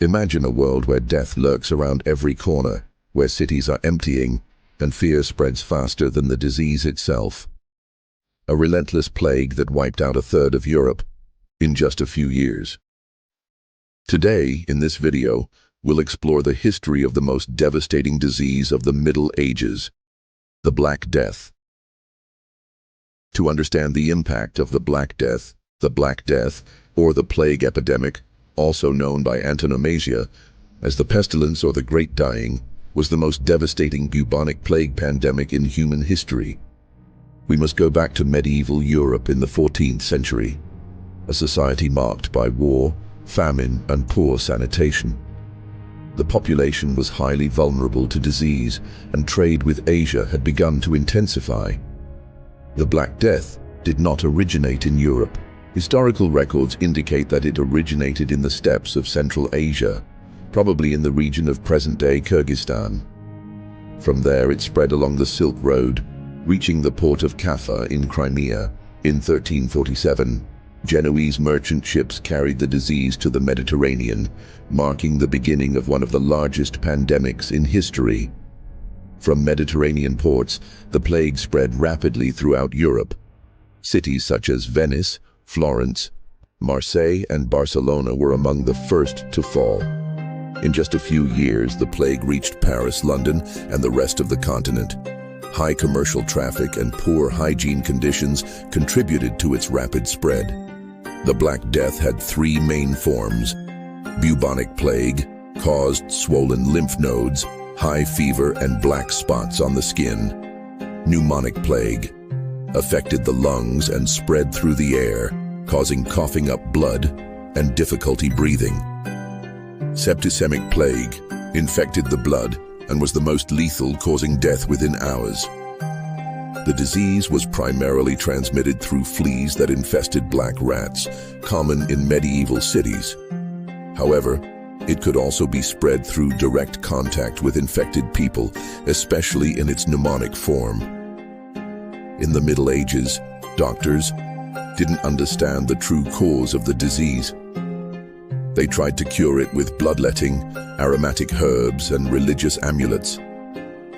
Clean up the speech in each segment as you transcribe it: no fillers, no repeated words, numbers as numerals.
Imagine a world where death lurks around every corner, where cities are emptying, and fear spreads faster than the disease itself. A relentless plague that wiped out a third of Europe in just a few years. Today, in this video, we'll explore the history of the most devastating disease of the Middle Ages, the Black Death. To understand the impact of the Black Death, or the plague epidemic, also known by antonomasia as the pestilence or the Great Dying, was the most devastating bubonic plague pandemic in human history. We must go back to medieval Europe in the 14th century, a society marked by war, famine, and poor sanitation. The population was highly vulnerable to disease, and trade with Asia had begun to intensify. The Black Death did not originate in Europe. Historical records indicate that it originated in the steppes of Central Asia, probably in the region of present-day Kyrgyzstan. From there it spread along the Silk Road, reaching the port of Kaffa in Crimea. In 1347, Genoese merchant ships carried the disease to the Mediterranean, marking the beginning of one of the largest pandemics in history. From Mediterranean ports, the plague spread rapidly throughout Europe. Cities such as Venice, Florence, Marseille, and Barcelona were among the first to fall. In just a few years, the plague reached Paris, London, and the rest of the continent. High commercial traffic and poor hygiene conditions contributed to its rapid spread. The Black Death had three main forms. Bubonic plague caused swollen lymph nodes, high fever, and black spots on the skin. Pneumonic plague affected the lungs and spread through the air, causing coughing up blood and difficulty breathing. Septicemic plague infected the blood and was the most lethal, causing death within hours. The disease was primarily transmitted through fleas that infested black rats, common in medieval cities. However, it could also be spread through direct contact with infected people, especially in its pneumonic form. In the Middle Ages, doctors didn't understand the true cause of the disease. They tried to cure it with bloodletting, aromatic herbs, and religious amulets.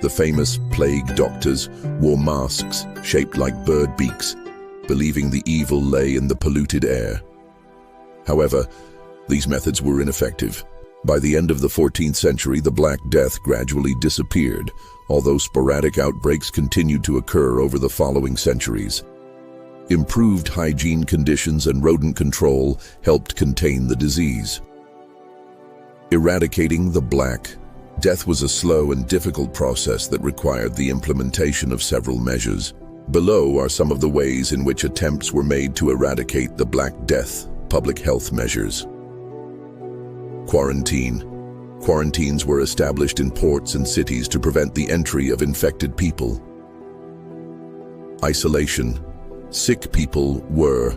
The famous plague doctors wore masks shaped like bird beaks, believing the evil lay in the polluted air. However, these methods were ineffective. By the end of the 14th century, the Black Death gradually disappeared, although sporadic outbreaks continued to occur over the following centuries. Improved hygiene conditions and rodent control helped contain the disease. Eradicating the Black Death was a slow and difficult process that required the implementation of several measures. Below are some of the ways in which attempts were made to eradicate the Black Death. Public health measures. Quarantine. Quarantines were established in ports and cities to prevent the entry of infected people. Isolation. Sick people were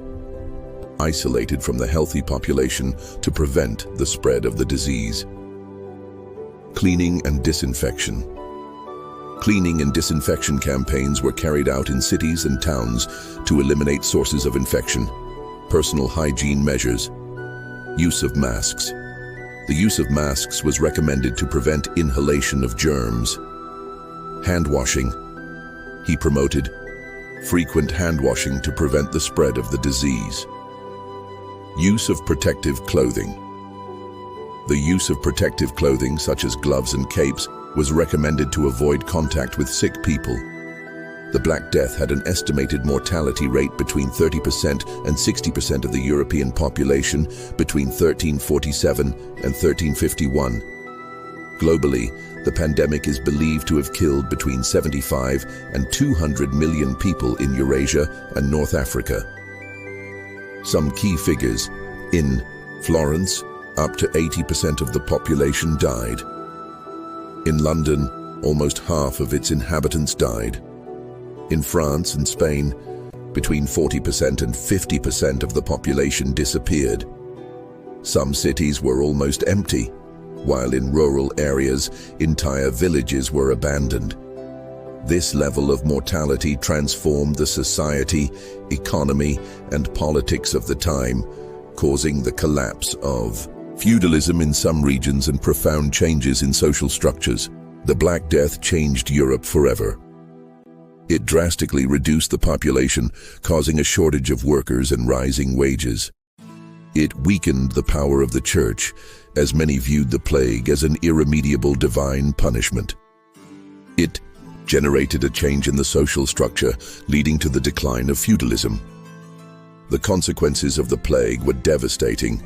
isolated from the healthy population to prevent the spread of the disease. Cleaning and disinfection. Cleaning and disinfection campaigns were carried out in cities and towns to eliminate sources of infection. Personal hygiene measures. Use of masks. The use of masks was recommended to prevent inhalation of germs. Hand washing. He promoted frequent hand washing to prevent the spread of the disease. Use of protective clothing. The use of protective clothing, such as gloves and capes, was recommended to avoid contact with sick people. The Black Death had an estimated mortality rate between 30% and 60% of the European population between 1347 and 1351. Globally, the pandemic is believed to have killed between 75 and 200 million people in Eurasia and North Africa. Some key figures. In Florence, up to 80% of the population died. In London, almost half of its inhabitants died. In France and Spain, between 40% and 50% of the population disappeared. Some cities were almost empty, while in rural areas, entire villages were abandoned. This level of mortality transformed the society, economy, and politics of the time, causing the collapse of Feudalism in some regions and profound changes in social structures. The Black Death changed Europe forever. It drastically reduced the population, causing a shortage of workers and rising wages. It weakened the power of the church, as many viewed the plague as an irremediable divine punishment. It generated a change in the social structure, leading to the decline of feudalism. The consequences of the plague were devastating.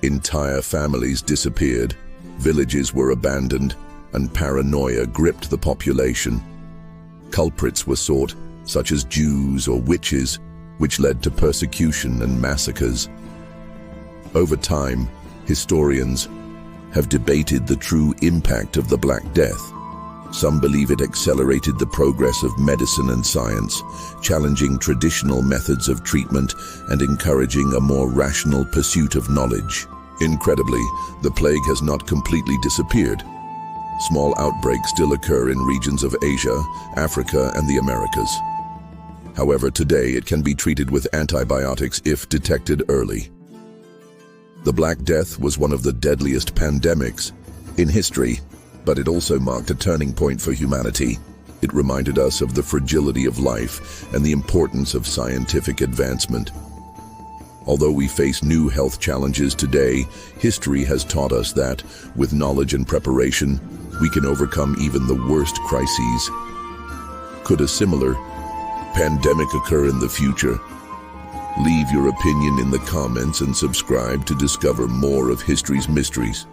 Entire families disappeared, villages were abandoned, and paranoia gripped the population. Culprits were sought, such as Jews or witches, which led to persecution and massacres. Over time, historians have debated the true impact of the Black Death. Some believe it accelerated the progress of medicine and science, challenging traditional methods of treatment and encouraging a more rational pursuit of knowledge. Incredibly, the plague has not completely disappeared. Small outbreaks still occur in regions of Asia, Africa, and the Americas. However, today it can be treated with antibiotics if detected early. The Black Death was one of the deadliest pandemics in history, but it also marked a turning point for humanity. It reminded us of the fragility of life and the importance of scientific advancement. Although we face new health challenges today, history has taught us that, with knowledge and preparation, we can overcome even the worst crises. Could a similar pandemic occur in the future? Leave your opinion in the comments and subscribe to discover more of history's mysteries.